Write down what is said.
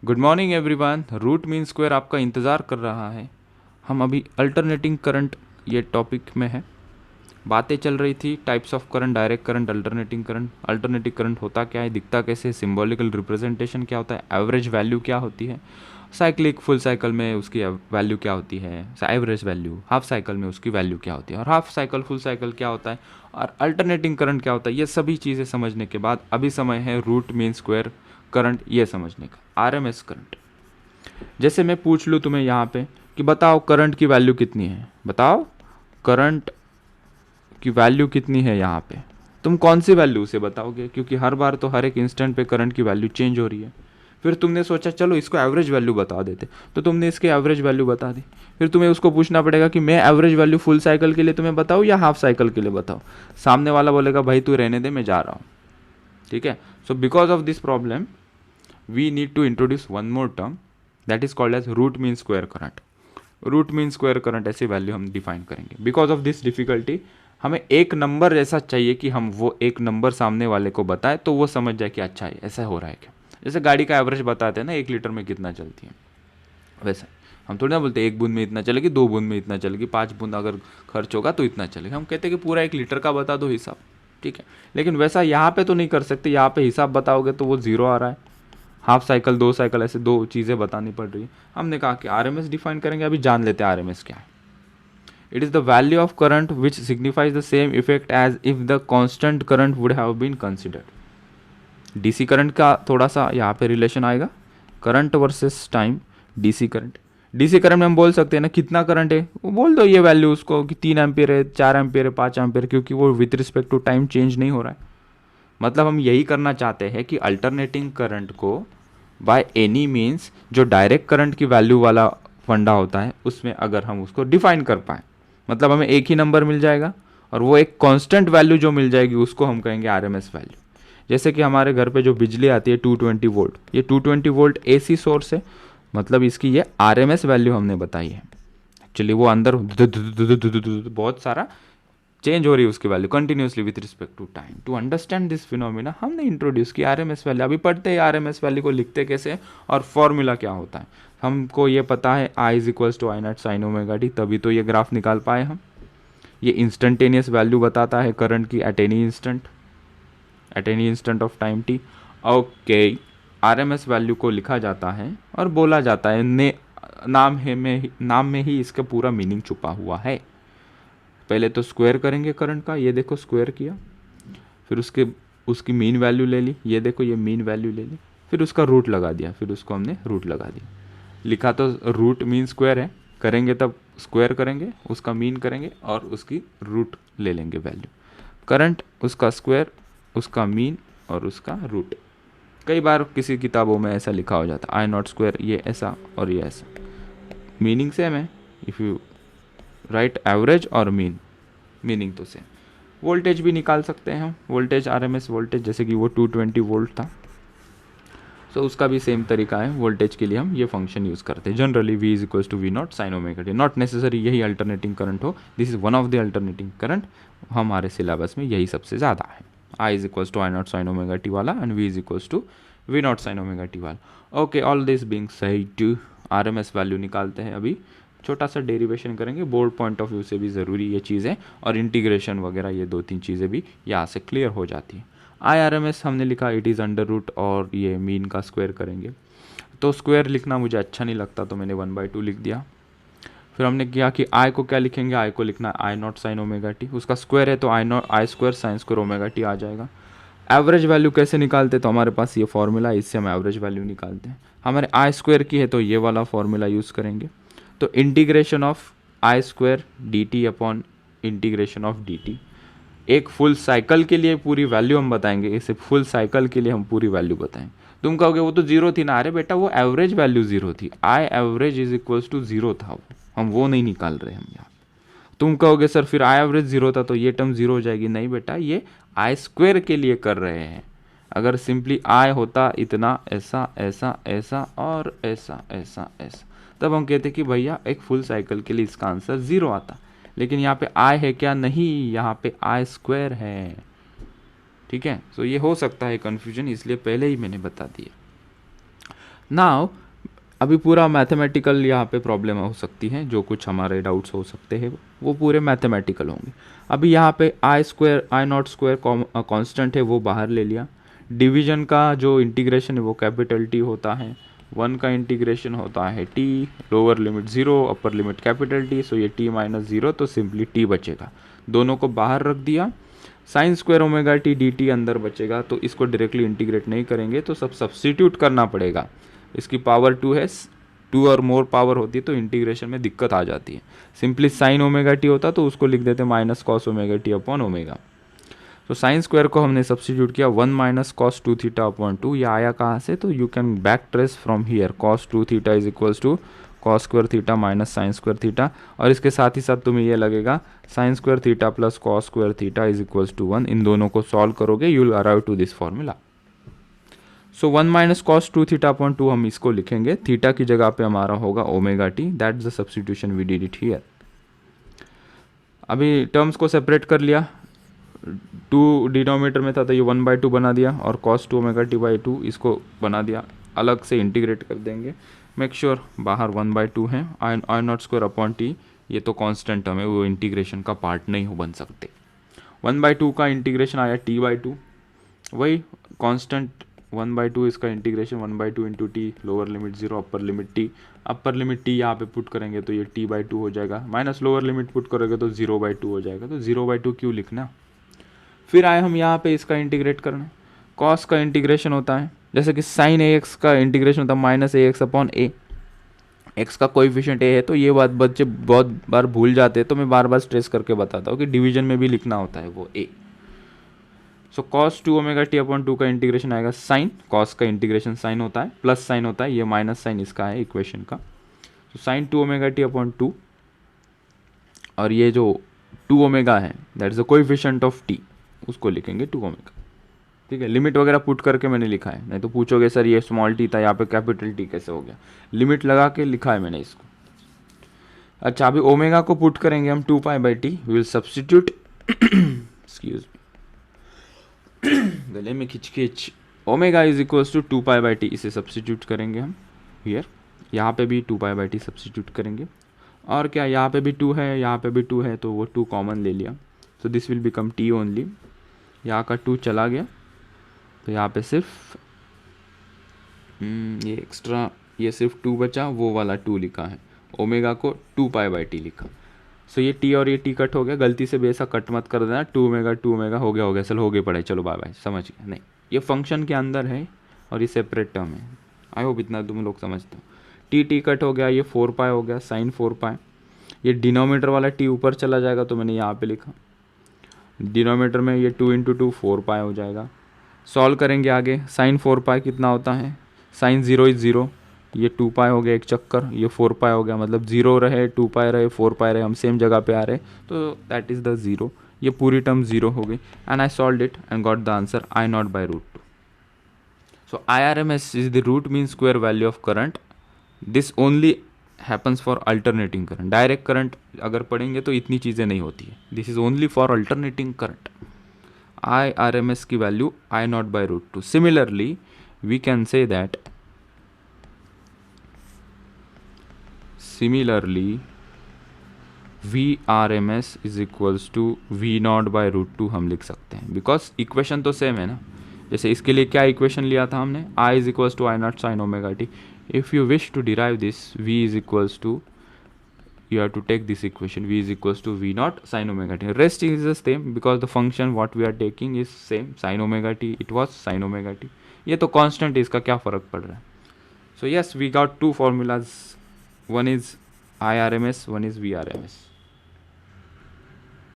Good morning everyone. Root mean square आपका इंतज़ार कर रहा है। हम अभी अल्टरनेटिंग करंट ये टॉपिक में है। बातें चल रही थी types of current, direct current, alternating current. Alternating current होता क्या है, दिखता कैसे, सिंबॉलिकल रिप्रेजेंटेशन क्या होता है, एवरेज वैल्यू क्या होती है, साइक्लिक फुल साइकिल में उसकी वैल्यू क्या होती है, एवरेज वैल्यू, हाफ साइकिल में उसकी वैल्यू क्या होती है, और हाफ साइकिल फुल साइकिल क्या होता है, और अल्टरनेटिंग करंट क्या होता है। ये सभी चीज़ें समझने के बाद अभी समय है रूट मीन स्क्वायर करंट ये समझने का। आरएमएस करंट, जैसे मैं पूछ लूँ तुम्हें यहाँ पे कि बताओ करंट की वैल्यू कितनी है, बताओ करंट की वैल्यू कितनी है यहाँ पे, तुम कौन सी वैल्यू उसे बताओगे? क्योंकि हर बार तो हर एक इंस्टेंट पे करंट की वैल्यू चेंज हो रही है। फिर तुमने सोचा चलो इसको एवरेज वैल्यू बता देते, तो तुमने इसके एवरेज वैल्यू बता दी। फिर तुम्हें उसको पूछना पड़ेगा कि मैं एवरेज वैल्यू फुल साइकिल के लिए तुम्हें बताऊँ या हाफ साइकिल के लिए बताऊँ। सामने वाला बोलेगा भाई तू रहने दे, मैं जा रहा हूँ। ठीक है। So because of this problem we need to introduce one more term that is called as root mean square current. Root mean square current ऐसी वैल्यू हम डिफाइन करेंगे। बिकॉज ऑफ दिस डिफिकल्टी हमें एक नंबर ऐसा चाहिए कि हम वो एक नंबर सामने वाले को बताए तो वो समझ जाए कि अच्छा है ऐसा हो रहा है क्या। जैसे गाड़ी का एवरेज बताते हैं ना, 1 लीटर में कितना चलती है, वैसा हम थोड़ी ना बोलते 1 बूंद में इतना चलेगी, 2 बूंद में इतना चलेगी, 5 बूंद अगर खर्च होगा तो इतना चलेगा। हम कहते हैं कि पूरा 1 लीटर का बता दो हिसाब। ठीक है, लेकिन वैसा यहाँ पे तो नहीं कर सकते। यहाँ पे हिसाब बताओगे तो वो जीरो आ रहा है, हाफ साइकिल, 2 साइकिल, ऐसे 2 चीज़ें बतानी पड़ रही है। हमने कहा कि आरएमएस डिफाइन करेंगे। अभी जान लेते हैं आरएमएस क्या है। It is the value of current which signifies the same effect as if the constant current would have been considered. DC current का थोड़ा सा यहाँ पे रिलेशन आएगा, current versus time. DC current में हम बोल सकते हैं ना कितना करंट है, वो बोल दो ये वैल्यू उसको कि 3 एम्पियर है, 4 एम्पियर है, 5 एम्पियर, क्योंकि वो with respect to time change नहीं हो रहा है। मतलब हम यही करना चाहते हैं कि अल्टरनेटिंग करंट को बाय एनी मीन्स जो डायरेक्ट करंट की वैल्यू वाला फंडा होता है उसमें अगर हम उसको डिफाइन कर पाए, मतलब हमें एक ही नंबर मिल जाएगा और वो एक कांस्टेंट वैल्यू जो मिल जाएगी उसको हम कहेंगे आरएमएस वैल्यू। जैसे कि हमारे घर पे जो बिजली आती है 220 वोल्ट, ये 220 वोल्ट एसी सोर्स है, मतलब इसकी ये आरएमएस वैल्यू हमने बताई है। एक्चुअली वो अंदर बहुत सारा चेंज हो रही है उसकी value continuously with respect to time. To understand this phenomena हमने इंट्रोड्यूस किया आरएमएस वैल्यू। अभी पढ़ते हैं आरएमएस वैल्यू को लिखते कैसे और फॉर्मूला क्या होता है। हमको ये पता है I is equals to I not sine omega T, तभी तो ये ग्राफ निकाल पाए हम। ये इंस्टेंटेनियस वैल्यू बताता है करंट की at any instant of time T. Okay, RMS value को लिखा जाता है और बोला जाता है नाम में ही इसका पूरा मीनिंग छुपा हुआ है। पहले तो स्क्वायर करेंगे करंट का, ये देखो स्क्वायर किया, फिर उसकी मीन वैल्यू ले ली, ये देखो ये मीन वैल्यू ले ली, फिर उसका रूट लगा दिया, फिर उसको हमने रूट लगा दिया। लिखा तो रूट मीन स्क्वायर है, करेंगे तब स्क्वायर करेंगे, उसका मीन करेंगे और उसकी रूट ले लेंगे वैल्यू। करंट उसका स्क्वायर, उसका मीन और उसका रूट। कई बार किसी किताबों में ऐसा लिखा हो जाता है आई नॉट स्क्वायर, ये ऐसा और ये ऐसा, मीनिंग सेम है। इफ़ यू राइट एवरेज और मीनिंग तो सेम। वोल्टेज भी निकाल सकते हैं हम, वोल्टेज आरएमएस वोल्टेज, जैसे कि वो 220 वोल्ट था, सो उसका भी सेम तरीका है। वोल्टेज के लिए हम ये फंक्शन यूज़ करते हैं generally, V is equals to V not sine omega t. Not necessary यही अल्टरनेटिंग करंट हो, this is one of the alternating current. हमारे सिलेबस में यही सबसे ज़्यादा है, I is equals to I not sine omega t वाला and V is equals to V not sine omega t वाला। Okay, all this being said, RMS value निकालते हैं। अभी छोटा सा डेरिवेशन करेंगे, बोर्ड पॉइंट ऑफ व्यू से भी ज़रूरी ये चीज़ है, और इंटीग्रेशन वगैरह ये 2-3 चीज़ें भी यहाँ से क्लियर हो जाती हैं। IRMS हमने लिखा इट इज़ अंडर रूट, और ये मीन का स्क्वायर करेंगे। तो स्क्वायर लिखना मुझे अच्छा नहीं लगता तो मैंने 1/2 लिख दिया। फिर हमने किया कि आई को क्या लिखेंगे, आई को लिखना I not sine omega t, उसका स्क्वायर है तो I square sine square omega t आ जाएगा। एवरेज वैल्यू कैसे निकालते, तो हमारे पास ये फॉर्मूला है, इससे हम एवरेज वैल्यू निकालते हैं। हमारे आई स्क्वायर की है तो ये वाला फॉर्मूला यूज़ करेंगे। तो integration of I square D T upon integration of D T. एक फुल साइकिल के लिए पूरी वैल्यू हम बताएंगे, इसे फुल साइकिल के लिए हम पूरी वैल्यू बताएंगे। तुम कहोगे वो तो जीरो थी ना, अरे बेटा वो एवरेज वैल्यू जीरो थी, I average is equals to zero था, वो हम वो नहीं निकाल रहे हम यहाँ। तुम कहोगे सर फिर आई एवरेज जीरो था तो ये टर्म जीरो हो जाएगी, नहीं बेटा ये आई स्क्वायर के लिए कर रहे हैं। अगर सिंपली आई होता इतना ऐसा ऐसा ऐसा और ऐसा ऐसा ऐसा, तब हम कहते कि भैया एक फुल साइकिल के लिए इसका आंसर जीरो आता। लेकिन यहाँ पे आई है क्या, नहीं, यहाँ पे आई स्क्वायर है। ठीक है, सो ये हो सकता है कन्फ्यूजन, इसलिए पहले ही मैंने बता दिया। नाउ अभी पूरा मैथमेटिकल यहाँ पे प्रॉब्लम हो सकती है, जो कुछ हमारे डाउट्स हो सकते हैं वो पूरे मैथमेटिकल होंगे। अभी यहाँ पे I square I not square constant है वो बाहर ले लिया। डिवीजन का जो इंटीग्रेशन है वो कैपिटल टी होता है। 1 का इंटीग्रेशन होता है t, lower limit 0 upper limit capital T, so ये टी माइनस 0 तो सिंपली टी बचेगा। दोनों को बाहर रख दिया। Sign square omega T D T अंदर बचेगा, तो इसको डायरेक्टली इंटीग्रेट नहीं करेंगे तो सब सब्सटीट्यूट करना पड़ेगा। इसकी पावर 2 है, 2 और मोर पावर होती है तो इंटीग्रेशन में दिक्कत आ जाती है। सिंपली साइन ओमेगा टी होता तो उसको लिख देते minus cos omega t upon omega. तो साइन स्क्वायर को हमने सब्सटीट्यूट किया 1 माइनस कॉस 2 थीटा अपॉन 2। ये आया कहाँ से, तो you can back trace from here. Cos 2 theta is equals to cos square theta minus sine square theta, और इसके साथ ही साथ तुम्हें ये लगेगा sine square theta plus cos square theta is equals to 1। इन दोनों को सॉल्व करोगे you will arrive to this formula. So 1 minus cos 2 theta upon 2 हम इसको लिखेंगे, थीटा की जगह पे हमारा होगा omega T. That is the substitution we did it here. अभी टर्म्स को सेपरेट कर लिया, 2 डिनोमिनेटर में था तो ये 1/2 बना दिया, और कॉस 2 ओमेगा टी बाई 2 इसको बना दिया। अलग से इंटीग्रेट कर देंगे। मेक श्योर बाहर 1/2 है। आई नॉट स्क्वायर अपॉन टी ये तो कांस्टेंट टर्म है, वो इंटीग्रेशन का पार्ट नहीं हो बन सकते। 1/2 का इंटीग्रेशन आया t/2, वही कांस्टेंट 1/2 इसका integration 1/2 into T, lower limit 0 upper limit T. Upper limit T यहाँ पे पुट करेंगे तो ये t/2 हो जाएगा, माइनस लोअर लिमिट पुट करोगे तो 0/2 हो जाएगा। तो 0/2 क्यों लिखना। फिर आए हम यहाँ पे इसका इंटीग्रेट करना। कॉस का इंटीग्रेशन होता है जैसे कि साइन ए एक्स का इंटीग्रेशन होता है माइनस ए एक्स अपॉन ए। एक्स का कोएफिशिएंट ए है, तो ये बात बच्चे बहुत बार भूल जाते हैं, तो मैं बार बार स्ट्रेस करके बताता हूँ कि डिवीजन में भी लिखना होता है वो A. So cos 2 omega t upon 2 का इंटीग्रेशन आएगा साइन, कॉस का इंटीग्रेशन साइन होता है, प्लस साइन होता है, ये माइनस साइन इसका है इक्वेशन का। तो साइन 2 ओमेगा टी अपॉन 2, और ये जो 2 ओमेगा है that is the coefficient of T, उसको लिखेंगे 2 ओमेगा। ठीक है, लिमिट वगैरह पुट करके मैंने लिखा है, नहीं तो पूछोगे सर ये स्मॉल टी था यहाँ पे कैपिटल टी कैसे हो गया। लिमिट लगा के लिखा है मैंने इसको। अच्छा, अभी ओमेगा को पुट करेंगे हम 2π/t, we will substitute excuse गले में खिच omega is equals to 2π/t, इसे सब्स्टिट्यूट करेंगे हम हियर। यहाँ पे भी 2π/t सब्स्टिट्यूट करेंगे, और क्या यहाँ पे भी 2 है, यहाँ पे भी 2 है, तो वो 2 कॉमन ले लिया। So this will become t only. यहाँ का 2 चला गया तो यहाँ पे सिर्फ ये एक्स्ट्रा, ये सिर्फ 2 बचा, वो वाला 2 लिखा है। ओमेगा को 2π/t लिखा। सो ये t और ये t कट हो गया, गलती से भी ऐसा कट मत कर देना। 2 ओमेगा हो गया चलो हो गए पढ़ाई, चलो बाय बाय, समझ गया। नहीं, ये फंक्शन के अंदर है और ये सेपरेट टर्म है। आई होप इतना तुम लोग समझते हो। t कट हो गया, ये 4π हो गया, साइन 4π। ये डिनोमीटर वाला t ऊपर चला जाएगा तो मैंने यहाँ पे लिखा। डिनोमीटर में ये 2 × 2 4π हो जाएगा। सॉल्व करेंगे आगे। साइन 4π कितना होता है, साइन 0 इज 0, ये 2π हो गया एक चक्कर, ये 4π हो गया, मतलब 0 रहे 2π रहे 4π रहे, हम सेम जगह पे आ रहे, तो दैट इज़ द 0। ये पूरी टर्म 0 हो गई, and I solve it and got the answer I0/√2। So IRMS is the root mean square value of current. This only happens for alternating current. Direct current अगर पढ़ेंगे तो इतनी चीज़ें नहीं होती है। This is only for alternating current. IRMS की value I0/√2। Similarly we can say that VRMS is equals to V0/√2 हम लिख सकते हैं, बिकॉज इक्वेशन तो सेम है ना। जैसे इसके लिए क्या इक्वेशन लिया था हमने, I is equals to I0 sin omega t। If you wish to derive this, V is equals to, you have to take this equation, V is equals to V0 sin omega t। Rest is the same because the function what we are taking is same, sin omega t, it was sin omega t। ये तो constant है, इसका क्या फ़र्क पड़ रहा है। So yes, we got 2 formulas, one is IRMS, one is VRMS।